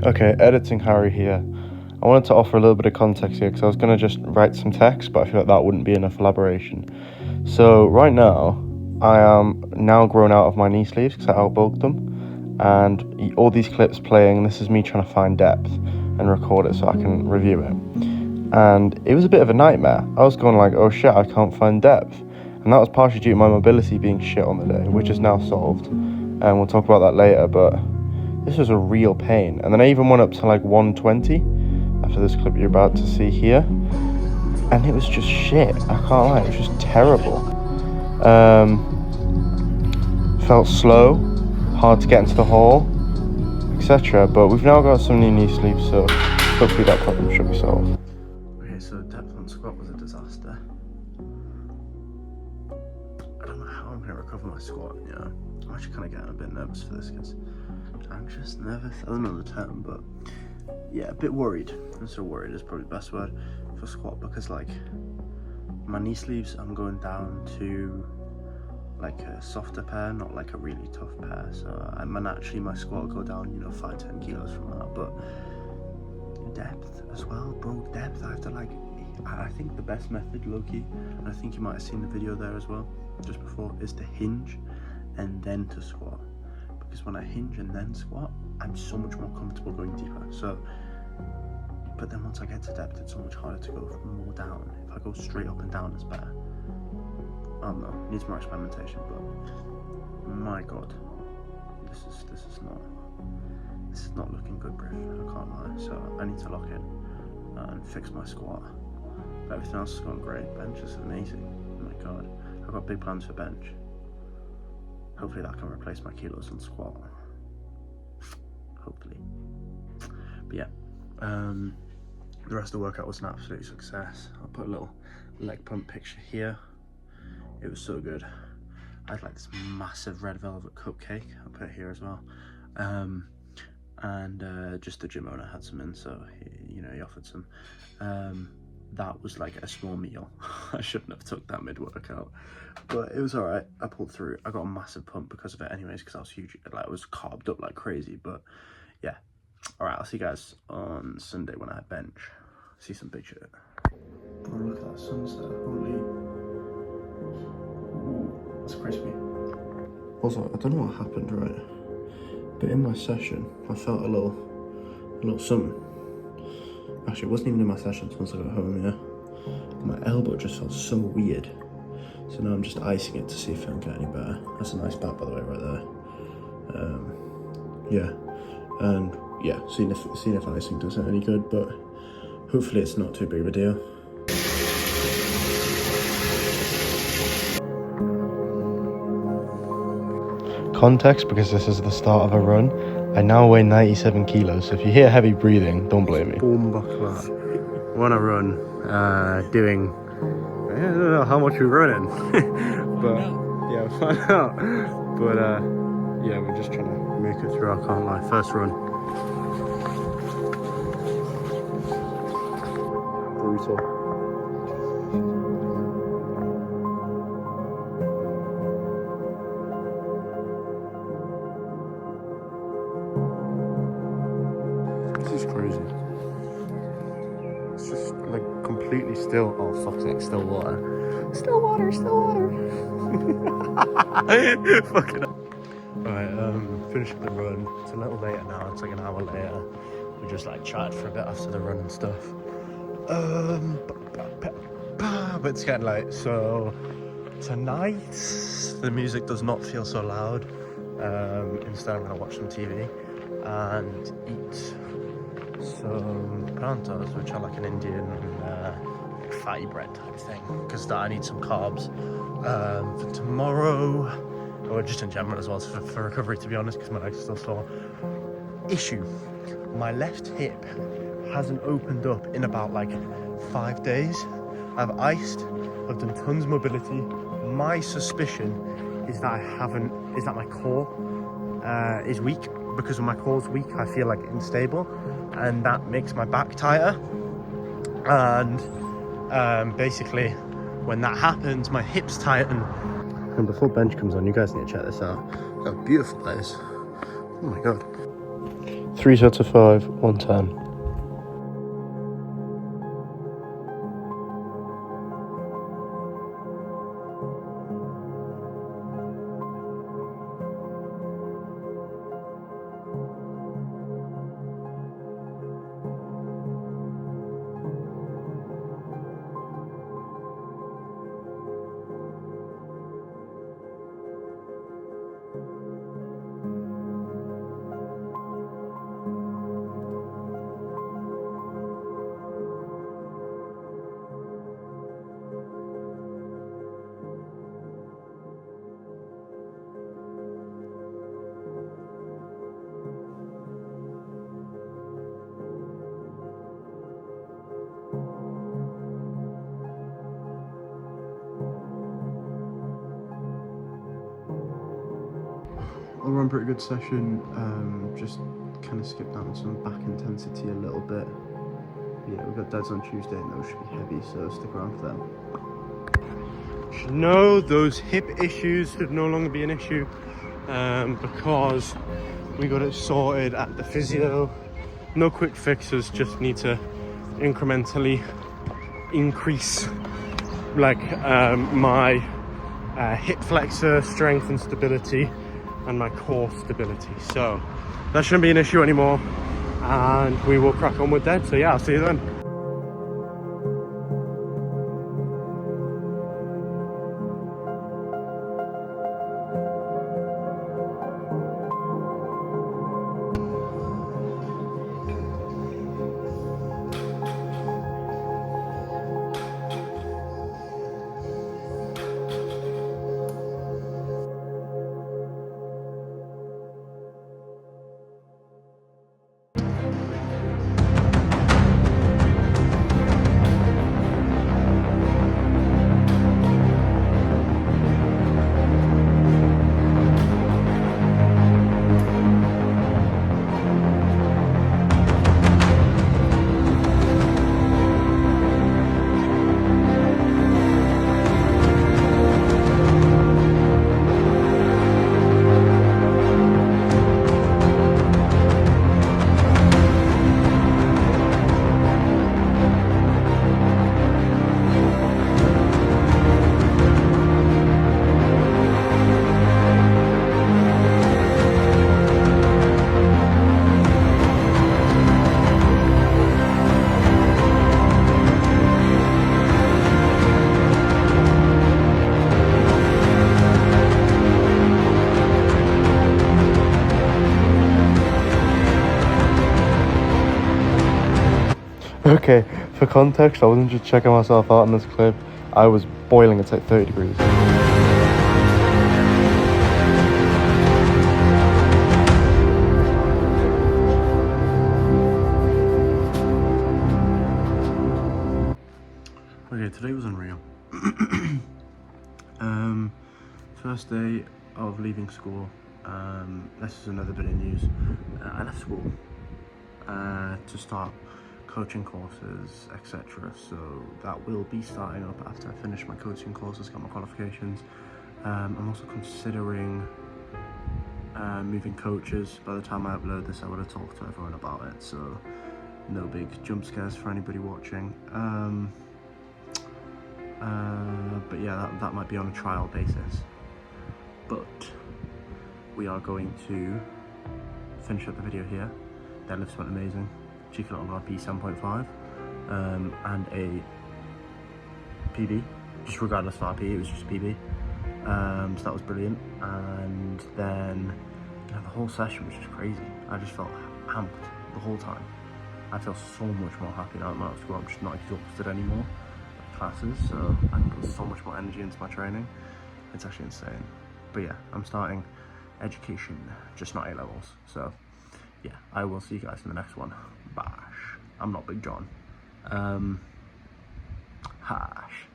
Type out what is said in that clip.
Okay, editing Harry here. I wanted to offer a little bit of context here because I was going to just write some text, but I feel like that wouldn't be enough elaboration. So right now, I am now grown out of my knee sleeves because I outbulked them, and all these clips playing, this is me trying to find depth and record it so I can review it. And it was a bit of a nightmare. I was going like, oh shit, I can't find depth. And that was partially due to my mobility being shit on the day, which is now solved. And we'll talk about that later, but this was a real pain. And then I even went up to like 120 after this clip you're about to see here. And it was just shit. I can't lie, it was just terrible. Felt slow, hard to get into the hall, etc. But we've now got some new knee sleeves, so hopefully that problem should be solved. Okay, so depth on squat was a disaster. I don't know how I'm going to recover my squat, you know. I'm actually kind of getting a bit nervous for this because I'm just nervous. I don't know the term, but yeah, a bit worried. I'm so worried is probably the best word for squat because like my knee sleeves, I'm going down to like a softer pair, not like a really tough pair. So naturally my squat will go down, you know, 5-10 kilos from that. But depth as well, bro. Depth. I have to like. I think the best method, low-key, and I think you might have seen the video there as well, just before, is to hinge and then to squat. Because when I hinge and then squat, I'm so much more comfortable going deeper. So, but then once I get to depth, it's so much harder to go more down. If I go straight up and down, it's better. I don't know, needs more experimentation, but my god, this is not looking good, Brief. I can't lie. So I need to lock in and fix my squat. But everything else is going great. Bench is amazing. Oh my god, I've got big plans for bench. Hopefully that can replace my kilos on squat. Hopefully. But yeah, the rest of the workout was an absolute success. I'll put a little leg pump picture here. It was so good. I had like this massive red velvet cupcake. I'll put it here as well. And just the gym owner had some in, so he offered some. That was like a small meal. I shouldn't have took that mid-workout, but it was all right. I pulled through. I got a massive pump because of it anyways, because I was huge, like I was carved up like crazy. But yeah, all right, I'll see you guys on Sunday when I have bench. See some big shit. Oh, look at that sunset. Holy, ooh, that's crispy. Also, I don't know what happened, right, but in my session I felt a little something. Actually, it wasn't even in my sessions once I got home, yeah. My elbow just felt so weird. So now I'm just icing it to see if it can get any better. That's a nice back, by the way, right there. Yeah. And yeah, seeing if icing does it any good, but hopefully it's not too big of a deal. Context, because this is the start of a run. I now weigh 97 kilos, so if you hear heavy breathing, don't blame me. Boom buckler. We're on a run, doing, I don't know how much we're running, but yeah, we'll find out. But yeah, we're just trying to make it through, I can't lie. First run. Brutal. This is crazy. It's just like completely still. Oh fuck's sake, still water. Still water, still water. Fucking up. Alright, finished the run. It's a little later now, it's like an hour later. We just like chatted for a bit after the run and stuff. But it's getting late, so tonight the music does not feel so loud. Instead I'm gonna watch some TV and eat some prantas, which are like an Indian fatty bread type thing, because I need some carbs for tomorrow, or just in general as well, for recovery, to be honest, because my legs are still sore. Issue, my left hip hasn't opened up in about like 5 days. I've iced, I've done tons of mobility. My suspicion is that my core is weak. Because when my core's weak, I feel like unstable, and that makes my back tighter. And basically, when that happens, my hips tighten. And before bench comes on, you guys need to check this out. It's a beautiful place. Oh my god. 3 sets of 5, 110. All around pretty good session, just kind of skipped down some back intensity a little bit. Yeah, we've got deads on Tuesday and those should be heavy, so stick around for them. No, those hip issues should no longer be an issue because we got it sorted at the physio. No quick fixes, just need to incrementally increase like my hip flexor strength and stability and my core stability, so that shouldn't be an issue anymore, and we will crack on with that. So yeah, I'll see you then. Okay, for context, I wasn't just checking myself out in this clip, I was boiling. It's like 30 degrees. Okay, today was unreal. First day of leaving school. This is another bit of news. I left school to start coaching courses, etc. So that will be starting up after I finish my coaching courses, get my qualifications. I'm also considering moving coaches. By the time I upload this, I would have talked to everyone about it, so no big jump scares for anybody watching. But yeah, that might be on a trial basis. But we are going to finish up the video here. Deadlifts went amazing. Cheeky little RP 7.5 and a PB, just regardless of RP, it was just PB. So that was brilliant. And then the whole session was just crazy. I just felt amped the whole time. I feel so much more happy now I'm out of school. I'm just not exhausted anymore at classes, so I can put so much more energy into my training. It's actually insane. But yeah, I'm starting education, just not A-levels. So yeah, I will see you guys in the next one. Bash. I'm not Big John. Hash.